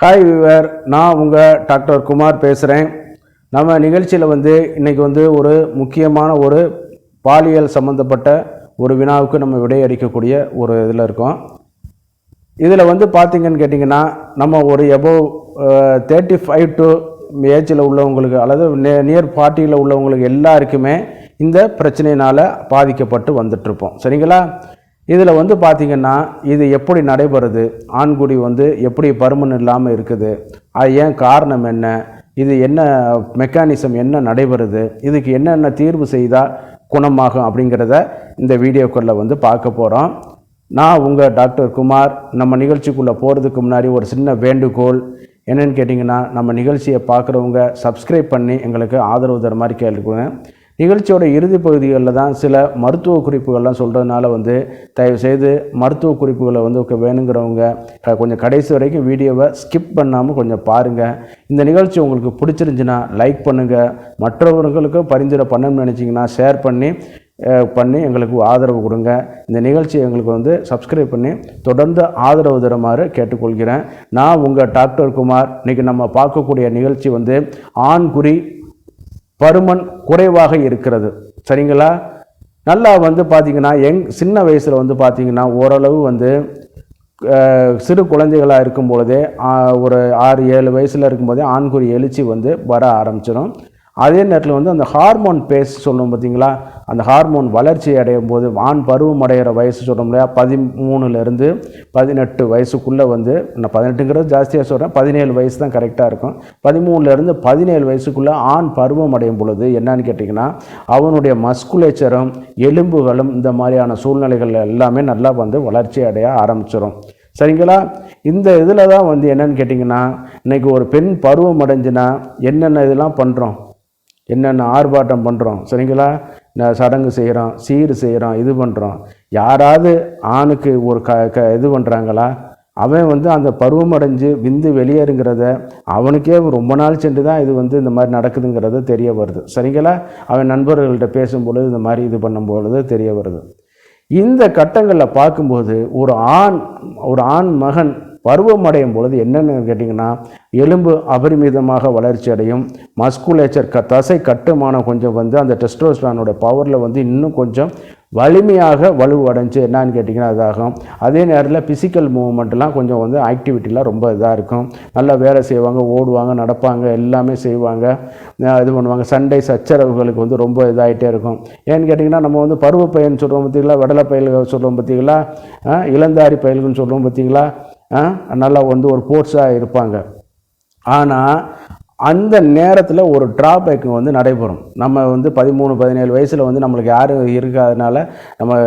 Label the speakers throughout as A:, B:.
A: Hi விவர், நான் உங்கள் doctor Kumar பேசுகிறேன். நம்ம நிகழ்ச்சியில் இன்றைக்கி ஒரு முக்கியமான ஒரு பாலியல் சம்மந்தப்பட்ட ஒரு வினாவுக்கு நம்ம விடையளிக்கக்கூடிய ஒரு இதில் இருக்கோம். இதில் பார்த்திங்கன்னு கேட்டிங்கன்னா, நம்ம ஒரு எபோவ் 35 டு ஏஜில் உள்ளவங்களுக்கு அல்லது நியர் 40 உள்ளவங்களுக்கு எல்லாருக்குமே இந்த பிரச்சனையினால் பாதிக்கப்பட்டு வந்துட்டுருப்போம். சரிங்களா? இதில் பார்த்திங்கன்னா, இது எப்படி நடைபெறுது, ஆண்குறி எப்படி பருமன் இல்லாமல் இருக்குது, அது ஏன் காரணம் என்ன, இது என்ன மெக்கானிசம் என்ன நடைபெறுது, இதுக்கு என்னென்ன தீர்வு செய்தால் குணமாகும் அப்படிங்கிறத இந்த வீடியோக்குள்ளே பார்க்க போகிறோம். நான் உங்கள் டாக்டர் குமார். நம்ம நிகழ்ச்சிக்குள்ளே போகிறதுக்கு முன்னாடி ஒரு சின்ன வேண்டுகோள் என்னென்னு கேட்டிங்கன்னா, நம்ம நிகழ்ச்சியை பார்க்குறவங்க சப்ஸ்கிரைப் பண்ணி எங்களுக்கு ஆதரவு தர மாதிரி கேட்டுக்கோங்க. நிகழ்ச்சியோட இறுதி பகுதிகளில் தான் சில மருத்துவ குறிப்புகள்லாம் சொல்கிறதுனால தயவுசெய்து மருத்துவ குறிப்புகளை வேணுங்கிறவங்க கொஞ்சம் கடைசி வரைக்கும் வீடியோவை ஸ்கிப் பண்ணாமல் கொஞ்சம் பாருங்கள். இந்த நிகழ்ச்சி உங்களுக்கு பிடிச்சிருந்துச்சின்னா லைக் பண்ணுங்கள். மற்றவர்களுக்கும் பரிந்துரை பண்ணணும்னு நினச்சிங்கன்னா ஷேர் பண்ணி எங்களுக்கு ஆதரவு கொடுங்க. இந்த நிகழ்ச்சி எங்களுக்கு சப்ஸ்கிரைப் பண்ணி தொடர்ந்து ஆதரவு தருமாறு கேட்டுக்கொள்கிறேன். நான் உங்கள் டாக்டர் குமார். இன்றைக்கி நம்ம பார்க்கக்கூடிய நிகழ்ச்சி ஆண்குறி பருமன் குறைவாக இருக்கிறது. சரிங்களா? நல்லா பார்த்திங்கன்னா சின்ன வயசில் பார்த்திங்கன்னா ஓரளவு சிறு குழந்தைகளாக இருக்கும் பொழுதே ஒரு 6-7 வயசில் இருக்கும்போதே ஆண்குறி எழுச்சி வர ஆரம்பிச்சிடும். அதே நேரத்தில் அந்த ஹார்மோன் பேஸ் சொல்லும் பார்த்திங்களா, அந்த ஹார்மோன் வளர்ச்சி அடையும் போது ஆண் பருவம் அடைகிற வயசு சொல்கிறோம் இல்லையா, 13லேருந்து 18 வயசுக்குள்ளே நான் 18ங்கிறது ஜாஸ்தியாக சொல்கிறேன், 17 வயசு தான் கரெக்டாக இருக்கும். 13லேருந்து 17 வயசுக்குள்ளே ஆண் பருவம் அடையும் பொழுது என்னன்னு கேட்டிங்கன்னா, அவனுடைய மஸ்குலேச்சரும் எலும்புகளும் இந்த மாதிரியான சூழ்நிலைகள் எல்லாமே நல்லா வளர்ச்சி அடைய ஆரம்பிச்சிடும். சரிங்களா? இந்த இதில் தான் என்னன்னு கேட்டிங்கன்னா, இன்றைக்கி ஒரு பெண் பருவம் அடைஞ்சுன்னா என்னென்ன இதெல்லாம் பண்ணுறோம், என்னென்ன ஆர்ப்பாட்டம் பண்ணுறோம். சரிங்களா? சடங்கு செய்கிறோம், சீர் செய்கிறோம், இது பண்ணுறோம். யாராவது ஆணுக்கு ஒரு இது பண்ணுறாங்களா? அவன் அந்த பருவம் அடைஞ்சு விந்து வெளியேறுங்கிறத அவனுக்கே ரொம்ப நாள் சென்று தான் இது இந்த மாதிரி நடக்குதுங்கிறது தெரிய வருது. சரிங்களா? அவன் நண்பர்கள்ட்ட பேசும்பொழுது இந்த மாதிரி இது பண்ணும்பொழுது தெரிய வருது. இந்த கட்டங்களில் பார்க்கும்போது ஒரு ஆண் மகன் பருவம் அடையும் பொழுது என்னென்னு கேட்டிங்கன்னா, எலும்பு அபரிமிதமாக வளர்ச்சி அடையும். மஸ்குலேச்சர் தசை கட்டுமானம் கொஞ்சம் அந்த டெஸ்டோஸ்டெரானோட பவரில் இன்னும் கொஞ்சம் வலிமையாக வலுவடைஞ்சு என்னான்னு கேட்டிங்கன்னா இதாகும். அதே நேரத்தில் ஃபிசிக்கல் மூவ்மெண்ட்லாம் கொஞ்சம் ஆக்டிவிட்டிலாம் ரொம்ப இதாக இருக்கும். நல்லா வேலை செய்வாங்க, ஓடுவாங்க, நடப்பாங்க, எல்லாமே செய்வாங்க, இது பண்ணுவாங்க. சண்டை சச்சரவுகளுக்கு ரொம்ப இதாகிட்டே இருக்கும். ஏன்னு கேட்டிங்கன்னா, நம்ம பருவ பையன் சொல்கிறோம் பார்த்திங்களா, விடலை பயல்கள் சொல்கிறோம் பார்த்திங்களா, இளந்தாரி பயல்கள்னு சொல்கிறோம் பார்த்திங்களா, நல்லா ஒரு போர்ஸாக இருப்பாங்க. ஆனால் அந்த நேரத்தில் ஒரு ட்ராபேக் நடைபெறும். நம்ம 13-17 வயசில் நம்மளுக்கு யாரும் இருக்காதனால, நம்ம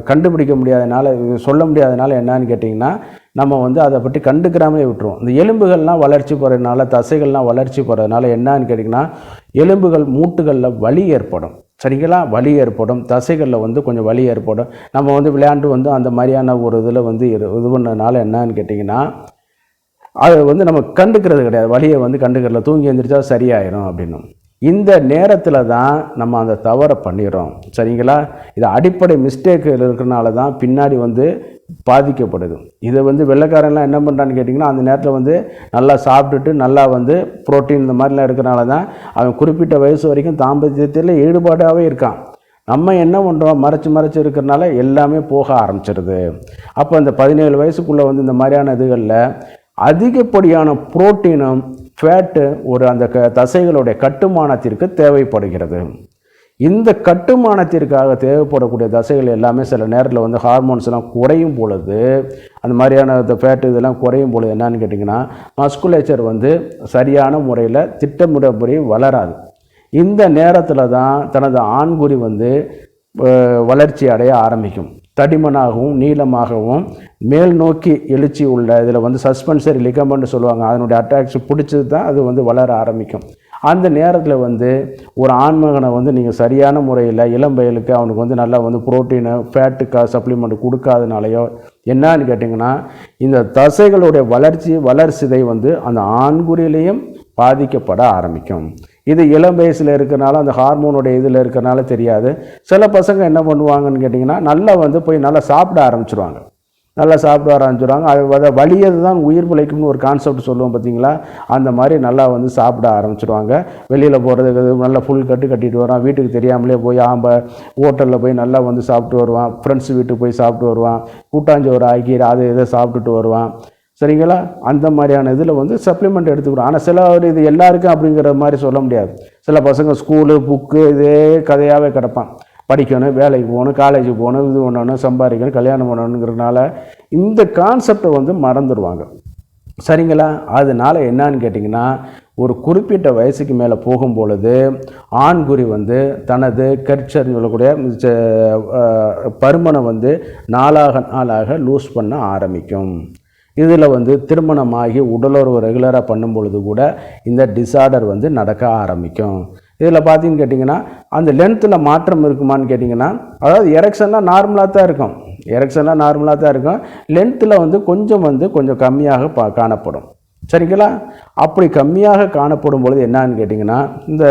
A: கண்டுபிடிக்க முடியாதனால, சொல்ல முடியாதனால என்னன்னு கேட்டிங்கன்னா, நம்ம அதை பற்றி கண்டுக்கிறாமே விட்டுருவோம். இந்த எலும்புகள்லாம் வளர்ச்சி போகிறதுனால, தசைகள்லாம் வளர்ச்சி போகிறதுனால என்னன்னு கேட்டிங்கன்னா, எலும்புகள் மூட்டுகளில் வலி ஏற்படும். சரிங்களா? வலி ஏற்படும், தசைகளில் கொஞ்சம் வலி ஏற்படும். நம்ம விளையாண்டு அந்த மாதிரியான ஒரு இதில் இது பண்ணதுனால என்னன்னு கேட்டிங்கன்னா, அது நம்ம கண்டுக்கிறது கிடையாது. வலியை கண்டுக்கிறல, தூங்கி எழுந்திரிச்சா சரியாயிடும் அப்படின்னு. இந்த நேரத்தில் தான் நம்ம அந்த தவறை பண்ணிடுறோம். சரிங்களா? இது அடிப்படை மிஸ்டேக் இருக்கிறனால தான் பின்னாடி பாதிக்கப்படுது. இதை வெள்ளைக்காரன்லாம் என்ன பண்ணுறான்னு கேட்டிங்கன்னா, அந்த நேரத்தில் நல்லா சாப்பிட்டுட்டு நல்லா புரோட்டீன் இந்த மாதிரிலாம் இருக்கிறனால தான் அவன் குறிப்பிட்ட வயசு வரைக்கும் தாம்பத்தியத்தில் ஈடுபாடாகவே இருக்கான். நம்ம என்ன பண்ணுறோம், மறைச்சு இருக்கிறனால எல்லாமே போக ஆரம்பிச்சிடுது. அப்போ இந்த 17 வயசுக்குள்ளே இந்த மாதிரியான இதுகளில் அதிகப்படியான புரோட்டீனும் ஃபேட்டு அந்த தசைகளுடைய கட்டுமானத்திற்கு தேவைப்படுகிறது. இந்த கட்டுமானத்திற்காக தேவைப்படக்கூடிய தசைகள் எல்லாமே சில நேரத்தில் ஹார்மோன்ஸ் எல்லாம் குறையும் பொழுது, அந்த மாதிரியான ஃபேட்டு இதெல்லாம் குறையும் பொழுது என்னன்னு கேட்டிங்கன்னா, மஸ்குலேச்சர் சரியான முறையில் திட்டமிடப்படி வளராது. இந்த நேரத்தில் தான் தனது ஆண்குறி வளர்ச்சி அடைய ஆரம்பிக்கும். தடிமனாகவும் நீளமாகவும் மேல் நோக்கி எழுச்சி உள்ள இதில் சஸ்பென்சரி லிகமெண்ட் சொல்லுவாங்க, அதனுடைய அட்டாக்ஸ் பிடிச்சது தான் அது வளர ஆரம்பிக்கும். அந்த நேரத்தில் ஒரு ஆண்மகனை நீங்கள் சரியான முறையில் இளம்பயலுக்கு அவனுக்கு நல்லா புரோட்டீனு ஃபேட்டுக்கா சப்ளிமெண்ட் கொடுக்காதனாலையோ என்னன்னு கேட்டிங்கன்னா, இந்த தசைகளுடைய வளர்ச்சிதை அந்த ஆண்குறியிலையும் பாதிக்கப்பட ஆரம்பிக்கும். இது இளம் வயசில் இருக்கிறனால அந்த ஹார்மோனுடைய இதில் இருக்கிறனால தெரியாது. சில பசங்க என்ன பண்ணுவாங்கன்னு கேட்டிங்கன்னா, நல்லா போய் நல்லா சாப்பிட ஆரம்பிச்சிருவாங்க. நல்லா சாப்பிட ஆரம்பிச்சிடுவாங்க. அதை வலியது தான் உயிர் பிழைக்கும்னு ஒரு கான்செப்ட் சொல்லுவோம் பார்த்தீங்களா, அந்த மாதிரி நல்லா வந்து சாப்பிட ஆரம்பிச்சிடுவாங்க. வெளியில் போகிறதுக்கு நல்லா ஃபுல் கட்டிட்டு வரான், வீட்டுக்கு தெரியாமலே போய் ஹோட்டலில் போய் நல்லா வந்து சாப்பிட்டு வருவான், ஃப்ரெண்ட்ஸ் வீட்டுக்கு போய் சாப்பிட்டு வருவான், கூட்டாஞ்சோறு ஆக்கி அதை இதை சாப்பிட்டுட்டு வருவான். சரிங்களா? அந்த மாதிரியான இதில் வந்து சப்ளிமெண்ட் எடுத்துக்கிறோம். ஆனால் சில இது எல்லாருக்கும் அப்படிங்கிற மாதிரி சொல்ல முடியாது. சில பசங்க ஸ்கூலு புக்கு இதே கதையாகவே கிடப்பான். படிக்கணும், வேலைக்கு போகணும், காலேஜுக்கு போகணும், இது பண்ணணும், சம்பாதிக்கணும், கல்யாணம் பண்ணணுங்கிறதுனால இந்த கான்செப்டை வந்து மறந்துடுவாங்க. சரிங்களா? அதனால் என்னன்னு கேட்டிங்கன்னா, ஒரு குறிப்பிட்ட வயசுக்கு மேலே போகும்பொழுது ஆண்குறி வந்து தனது கர்ச்சர்னு சொல்லக்கூடிய பருமனை வந்து நாளாக லூஸ் பண்ண ஆரம்பிக்கும். இதில் வந்து திருமணமாகி உடலுறவு ரெகுலராக பண்ணும் பொழுது கூட இந்த டிஸார்டர் வந்து நடக்க ஆரம்பிக்கும். இதில் பார்த்தீங்கன்னு கேட்டிங்கன்னா, அந்த லென்த்தில் மாற்றம் இருக்குமான்னு கேட்டிங்கன்னா, அதாவது எரெக்ஷன்லாம் நார்மலாக தான் இருக்கும், லென்த்தில் வந்து கொஞ்சம் கம்மியாக காணப்படும். சரிங்களா? அப்படி கம்மியாக காணப்படும் பொழுது என்னான்னு கேட்டிங்கன்னா, இந்த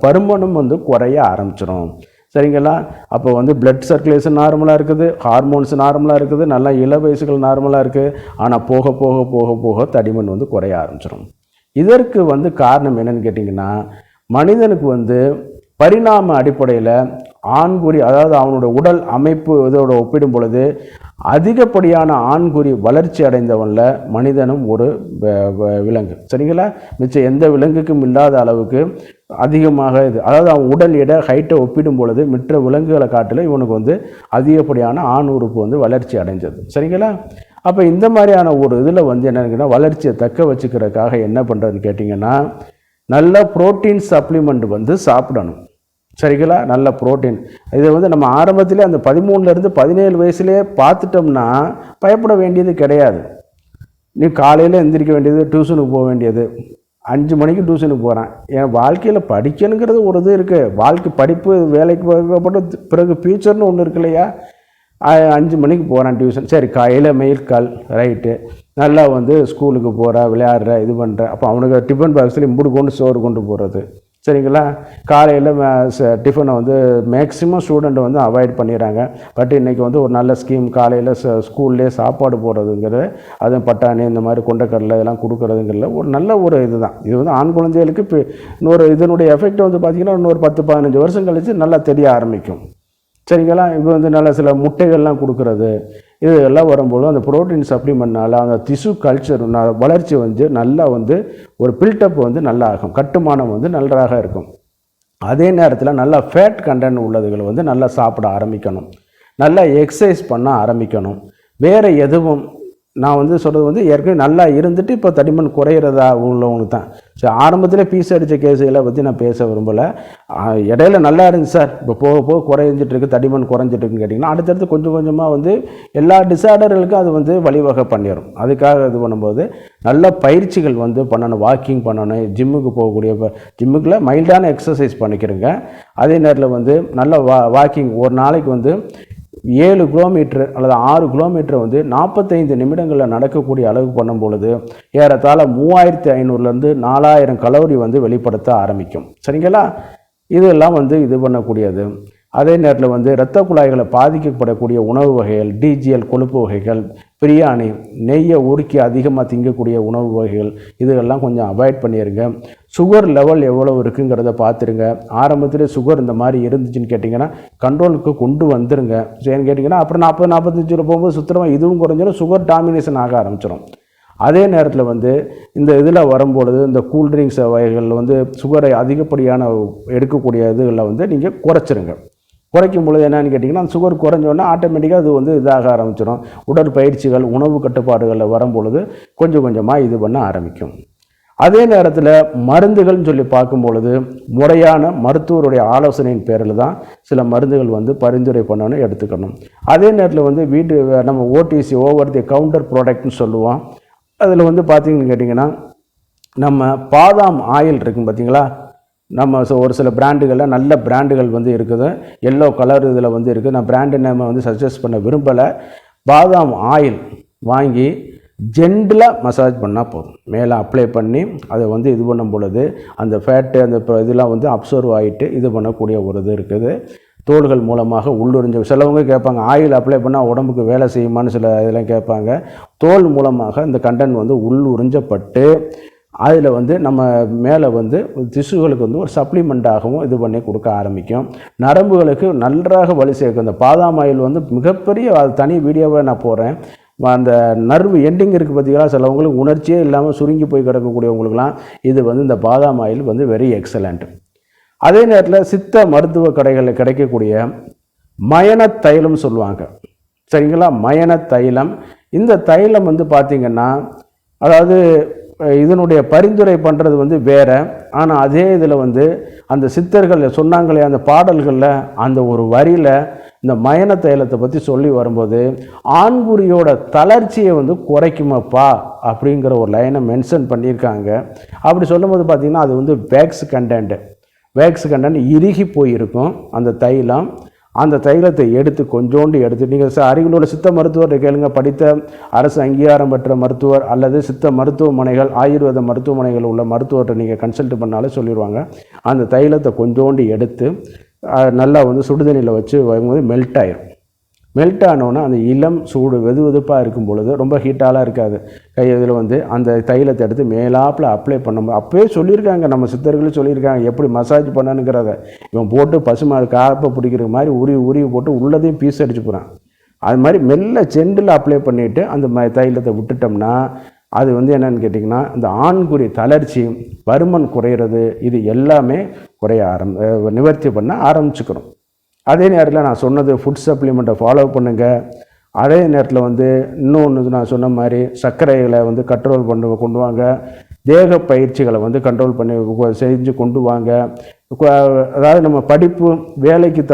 A: பருமனும் வந்து குறைய ஆரம்பிச்சிடும். சரிங்களா? அப்போ வந்து பிளட் சர்க்குலேஷன் நார்மலாக இருக்குது, ஹார்மோன்ஸ் நார்மலாக இருக்குது, நல்லா இள வயசுகள் நார்மலாக இருக்குது. ஆனால் போக போக போக போக தடிமன் வந்து குறைய ஆரம்பிச்சிடும். இதற்கு வந்து காரணம் என்னன்னு கேட்டிங்கன்னா, மனிதனுக்கு வந்து பரிணாம அடிப்படையில் ஆண்குறி, அதாவது அவனோட உடல் அமைப்பு இதோட ஒப்பிடும் பொழுது அதிகப்படியான ஆண்குறி வளர்ச்சி அடைந்தவனில் மனிதனும் ஒரு விலங்கு. சரிங்களா? மிச்சம் எந்த விலங்குக்கும் இல்லாத அளவுக்கு அதிகமாக இது, அதாவது அவன் உடல் எடை ஹைட்டை ஒப்பிடும் பொழுது மற்ற விலங்குகளை காட்டில் இவனுக்கு வந்து அதிகப்படியான ஆண் உறுப்பு வந்து வளர்ச்சி அடைஞ்சது. சரிங்களா? அப்போ இந்த மாதிரியான ஒரு இதில் வந்து என்னன்னா, வளர்ச்சியை தக்க வச்சுக்கிறதுக்காக என்ன பண்ணுறதுன்னு கேட்டிங்கன்னா, நல்ல புரோட்டீன் சப்ளிமெண்ட் வந்து சாப்பிடணும். சரிங்களா? நல்ல புரோட்டீன். இதை வந்து நம்ம ஆரம்பத்திலே அந்த 13லேருந்து 17 வயசுலேயே பார்த்துட்டோம்னா பயப்பட வேண்டியது கிடையாது. நீ காலையில் எந்திரிக்க வேண்டியது, டியூஷனுக்கு போக வேண்டியது, 5 மணிக்கு டியூஷனுக்கு போகிறேன். என் வாழ்க்கையில் படிக்கணுங்கிறது ஒரு இது இருக்குது. படிப்பு வேலைக்கு போகப்பட்ட பிறகு ஃபியூச்சர்னு ஒன்று இருக்கு இல்லையா? 5 மணிக்கு போகிறேன் டியூஷன். சரி, காலையில் மெயில் கால் ரைட்டு, நல்லா வந்து ஸ்கூலுக்கு போகிற, விளையாடுற, இது பண்ணுற. அப்போ அவனுக்கு டிஃபன் பாக்ஸில் இம்புடு கொண்டு சோறு கொண்டு போகிறது. சரிங்களா? காலையில் டிஃபனை வந்து மேக்ஸிமம் ஸ்டூடெண்ட் வந்து அவாய்ட் பண்ணிடுறாங்க. பட் இன்றைக்கி வந்து ஒரு நல்ல ஸ்கீம், காலையில் ஸ்கூல்லே சாப்பாடு போடுறதுங்கிறது, அதுவும் பட்டாணி இந்த மாதிரி கொண்டக்கடலை இதெல்லாம் கொடுக்குறதுங்கிறதுல ஒரு நல்ல ஒரு இதுதான். இது வந்து ஆண் குழந்தைகளுக்கு இப்போ இதனுடைய எஃபெக்ட் வந்து பார்த்திங்கன்னா இன்னொரு 10-15 வருஷம் கழித்து நல்லா தெரிய ஆரம்பிக்கும். சரிங்களா? இப்போ வந்து நல்ல சில முட்டைகள்லாம் கொடுக்குறது, இது எல்லாம் வரும்போது அந்த புரோட்டீன் சப்ளிமெண்ட்னால அந்த திசு கல்ச்சர் வளர்ச்சி வந்து நல்லா வந்து ஒரு பில்டப் வந்து நல்லா ஆகும், கட்டுமானம் வந்து நன்றாக இருக்கும். அதே நேரத்தில் நல்லா ஃபேட் கண்டென்ட் உள்ளதுகளை வந்து நல்லா சாப்பிட ஆரம்பிக்கணும், நல்லா எக்ஸசைஸ் பண்ண ஆரம்பிக்கணும். வேறு எதுவும் நான் வந்து சொல்கிறது வந்து ஏற்கனவே நல்லா இருந்துட்டு இப்போ தடிமன் குறையிறதா உள்ளவங்களுக்கு தான். சரி, ஆரம்பத்தில் பீஸ் அடித்த கேஸுகளை பற்றி நான் பேச விரும்பலை. இடையில நல்லா இருந்துச்சு சார், இப்போ போக போக குறைஞ்சிட்டு இருக்குது, தடிமன் குறைஞ்சிட்டு இருக்குன்னு கேட்டிங்கன்னா அடுத்தடுத்து கொஞ்சம் கொஞ்சமாக வந்து எல்லா டிஸார்டர்களுக்கும் அது வந்து வழிவகை பண்ணிடும். அதுக்காக இது பண்ணும்போது நல்ல பயிற்சிகள் வந்து பண்ணணும், வாக்கிங் பண்ணணும், ஜிம்முக்கு போகக்கூடிய ஜிம்முக்குள்ள மைல்டான எக்ஸசைஸ் பண்ணிக்கிறேங்க. அதே நேரத்தில் வந்து நல்ல வாக்கிங் ஒரு நாளைக்கு வந்து 7 கிலோமீட்டர் அல்லது 6 கிலோமீட்டர் வந்து 45 நிமிடங்களில் நடக்கக்கூடிய அளவு பண்ணும் பொழுது ஏறத்தாழ 3500லேருந்து 4000 கலோரி வந்து வெளிப்படுத்த ஆரம்பிக்கும். சரிங்களா? இதெல்லாம் வந்து இது பண்ணக்கூடியது. அதே நேரத்தில் வந்து இரத்த குழாய்களை பாதிக்கப்படக்கூடிய உணவு வகைகள், டிஜிஎல் கொழுப்பு வகைகள், பிரியாணி, நெய்யை உருக்கி அதிகமாக திங்கக்கூடிய உணவு வகைகள், இதெல்லாம் கொஞ்சம் அவாய்ட் பண்ணிடுங்க. சுகர் லெவல் எவ்வளோ இருக்குங்கிறத பார்த்துருங்க. ஆரம்பத்தில் சுகர் இந்த மாதிரி இருந்துச்சுன்னு கேட்டிங்கன்னா கண்ட்ரோலுக்கு கொண்டு வந்துருங்க. சரின்னு கேட்டிங்கன்னா அப்புறம் 40-45 போகும்போது சுத்தமாக இதுவும் குறைஞ்சிடும், சுகர் டாமினேஷன் ஆக ஆரம்பிச்சிடும். அதே நேரத்தில் வந்து இந்த இதில் வரும்பொழுது இந்த கூல்ட்ரிங்க்ஸ் வகைகள் வந்து சுகரை அதிகப்படியான எடுக்கக்கூடிய இதுகளில் வந்து நீங்கள் குறைச்சிருங்க. குறைக்கும் பொழுது என்னன்னு கேட்டிங்கன்னா அந்த சுகர் குறைஞ்சோன்னா ஆட்டோமேட்டிக்காக அது வந்து இதாக ஆரம்பிச்சிடும். உடற்பயிற்சிகள், உணவு கட்டுப்பாடுகளில் வரும்பொழுது கொஞ்சம் கொஞ்சமாக இது பண்ண ஆரம்பிக்கும். அதே நேரத்தில் மருந்துகள்னு சொல்லி பார்க்கும் பொழுது முறையான மருத்துவருடைய ஆலோசனையின் பேரில் தான் சில மருந்துகள் வந்து பரிந்துரை பண்ணணும், எடுத்துக்கணும். அதே நேரத்தில் வந்து நம்ம ஓடிசி, ஓவர் தி கவுண்டர் ப்ராடக்ட்னு சொல்லுவோம். அதில் வந்து பார்த்திங்கன்னு கேட்டிங்கன்னா நம்ம பாதாம் ஆயில் இருக்கும் பார்த்திங்களா, நம்ம ஒரு சில பிராண்டுகளில் நல்ல பிராண்டுகள் வந்து இருக்குது, எல்லோ கலர் இதில் வந்து இருக்குது. நான் பிராண்டு நேமை வந்து சஜஸ்ட் பண்ண விரும்பலை. பாதாம் ஆயில் வாங்கி ஜென்டிலாக மசாஜ் பண்ணால் போதும். மேலே அப்ளை பண்ணி அதை வந்து இது பண்ணும் பொழுது அந்த ஃபேட்டு அந்த இதெல்லாம் வந்து அப்சர்வ் ஆகிட்டு இது பண்ணக்கூடிய ஒரு இது இருக்குது. தோள்கள் மூலமாக உள்ளுறிஞ்ச சிலவங்க கேட்பாங்க ஆயில் அப்ளை பண்ணால் உடம்புக்கு வேலை செய்யுமான்னு சில இதெல்லாம் கேட்பாங்க. தோல் மூலமாக இந்த கண்டென்ட் வந்து உள்ளுறிஞ்சப்பட்டு அதில் வந்து நம்ம மேலே வந்து திசுகளுக்கு வந்து ஒரு சப்ளிமெண்ட்டாகவும் இது பண்ணி கொடுக்க ஆரம்பிக்கும். நரம்புகளுக்கு நன்றாக வலி சேர்க்கும். இந்த பாதாம் ஆயில் வந்து மிகப்பெரிய அது தனி வீடியோவை நான் போடுறேன். அந்த நர்வு எண்டிங் இருக்குது பார்த்தீங்களா, சிலவங்களுக்கு உணர்ச்சியே இல்லாமல் சுருங்கி போய் கிடக்கக்கூடியவங்களுக்குலாம் இது வந்து இந்த பாதாம் ஆயில் வந்து வெரி எக்ஸலண்ட். அதே நேரத்தில் சித்த மருத்துவ கடைகளில் கிடைக்கக்கூடிய மயன தைலம் சொல்லுவாங்க, சரிங்களா? மயன தைலம், இந்த தைலம் வந்து பார்த்திங்கன்னா அதாவது இதனுடைய பரிந்துரை பண்ணுறது வந்து வேறு. ஆனால் அதே இதில் வந்து அந்த சித்தர்கள் சொன்னாங்களே அந்த பாடல்களில் அந்த ஒரு வரியில் இந்த மயன தைலத்தை பற்றி சொல்லி வரும்போது ஆண்குறியோட தளர்ச்சியை வந்து குறைக்குமாப்பா அப்படிங்கிற ஒரு லைனை மென்ஷன் பண்ணியிருக்காங்க. அப்படி சொல்லும்போது பார்த்திங்கன்னா அது வந்து வேக்ஸ் கண்டென்ட் இறுகி போயிருக்கும் அந்த தைலம். அந்த தைலத்தை எடுத்து கொஞ்சோண்டு எடுத்து நீங்கள் அருகில் உள்ள சித்த மருத்துவர்கிட்ட கேளுங்க, படித்த அரசு அங்கீகாரம் பெற்ற மருத்துவர் அல்லது சித்த மருத்துவமனைகள் ஆயுர்வேத மருத்துவமனைகள் உள்ள மருத்துவர்கிட்ட நீங்கள் கன்சல்ட் பண்ணாலும் சொல்லிடுவாங்க. அந்த தைலத்தை கொஞ்சோண்டு எடுத்து நல்லா வந்து சுடுதண்ணியில் வச்சு வரும்போது மெல்ட் ஆனோன்னா அந்த இளம் சூடு வெது வெதுப்பாக இருக்கும் பொழுது ரொம்ப ஹீட்டாலாம் இருக்காது. இதில் வந்து அந்த தைலத்தை எடுத்து மேலாப்பில் அப்ளை பண்ணும்போது அப்போயே சொல்லியிருக்காங்க, நம்ம சித்தர்களும் சொல்லியிருக்காங்க எப்படி மசாஜ் பண்ணணுங்கிறத. இவன் போட்டு பசுமாடு காப்பை பிடிக்கிற மாதிரி உருவி போட்டு உள்ளதையும் பீஸ் அடிச்சு போகிறான். அது மாதிரி மெல்ல செண்டில் அப்ளை பண்ணிவிட்டு அந்த தைலத்தை விட்டுட்டோம்னா அது வந்து என்னென்னு கேட்டிங்கன்னா இந்த ஆண்குறி தளர்ச்சி, பருமன் குறையிறது, இது எல்லாமே நிவர்த்தி பண்ண ஆரம்பிச்சுக்கிறோம். அதே நேரத்தில் நான் சொன்னது ஃபுட் சப்ளிமெண்ட்டை ஃபாலோ பண்ணுங்கள். அதே நேரத்தில் வந்து இன்னொன்று நான் சொன்ன மாதிரி சர்க்கரைகளை வந்து கண்ட்ரோல் கொண்டு வாங்க. தேக பயிற்சிகளை வந்து கண்ட்ரோல் பண்ணி செஞ்சு கொண்டு வாங்க. அதாவது நம்ம படிப்பு வேலைக்கு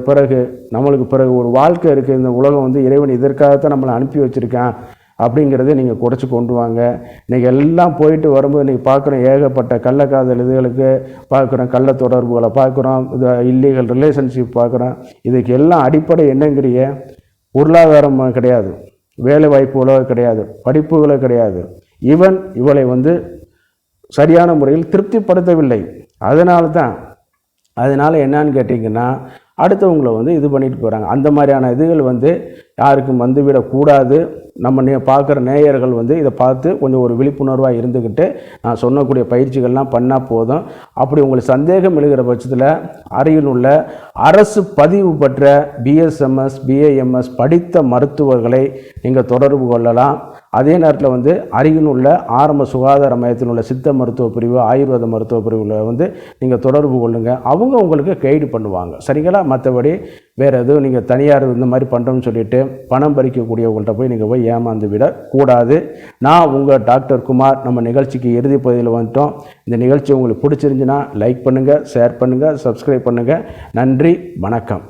A: பிறகு நம்மளுக்கு பிறகு ஒரு வாழ்க்கை இருக்குது. இந்த உலகம் வந்து இறைவன் இதற்காகத்தான் நம்மளை அனுப்பி வச்சுருக்கான் அப்படிங்கிறத நீங்கள் குறைச்சி கொண்டு வாங்க. இன்றைக்கி எல்லாம் போயிட்டு வரும்போது இன்றைக்கி பார்க்குறோம் ஏகப்பட்ட கள்ளக்காதல் இதுகளுக்கு பார்க்குறோம், கள்ள தொடர்புகளை பார்க்குறோம், இது இல்லீகல் ரிலேஷன்ஷிப் பார்க்குறோம். இதுக்கு எல்லாம் அடிப்படை என்னங்கிறிய பொருளாதாரம் கிடையாது, வேலை வாய்ப்புகளோ கிடையாது, படிப்புகளோ கிடையாது. இவளை வந்து சரியான முறையில் திருப்திப்படுத்தவில்லை. அதனால் என்னன்னு கேட்டிங்கன்னா அடுத்தவங்களை வந்து இது பண்ணிட்டு போகிறாங்க. அந்த மாதிரியான இதுகள் வந்து யாருக்கும் வந்துவிடக்கூடாது. நம்ம பார்க்குற நேயர்கள் வந்து இதை பார்த்து கொஞ்சம் ஒரு விழிப்புணர்வாக இருந்துக்கிட்டு நான் சொன்னக்கூடிய பயிற்சிகள்லாம் பண்ணால் போதும். அப்படி உங்களுக்கு சந்தேகம் எழுகிற பட்சத்தில் அருகில் உள்ள அரசு பதிவு பெற்ற BSMS BAMS படித்த மருத்துவர்களை நீங்கள் தொடர்பு கொள்ளலாம். அதே நேரத்தில் வந்து அருகில் உள்ள ஆரம்ப சுகாதார மையத்தில் உள்ள சித்த மருத்துவ பிரிவு ஆயுர்வேத மருத்துவ பிரிவில் வந்து நீங்கள் தொடர்பு கொள்ளுங்கள். அவங்க உங்களுக்கு கைடு பண்ணுவாங்க, சரிங்களா? மற்றபடி வேறு எதுவும் நீங்கள் தனியார் இந்த மாதிரி பண்ணுறோன்னு சொல்லிவிட்டு பணம் பறிக்கக்கூடியவங்கள்ட்ட போய் நீங்கள் போய் ஏமாந்து விடக்கூடாது. நான் உங்கள் டாக்டர் குமார். நம்ம நிகழ்ச்சிக்கு இறுதி பகுதியில் வந்துட்டோம். இந்த நிகழ்ச்சி உங்களுக்கு பிடிச்சிருந்துச்சுன்னா லைக் பண்ணுங்கள், ஷேர் பண்ணுங்கள், சப்ஸ்கிரைப் பண்ணுங்கள். நன்றி, வணக்கம்.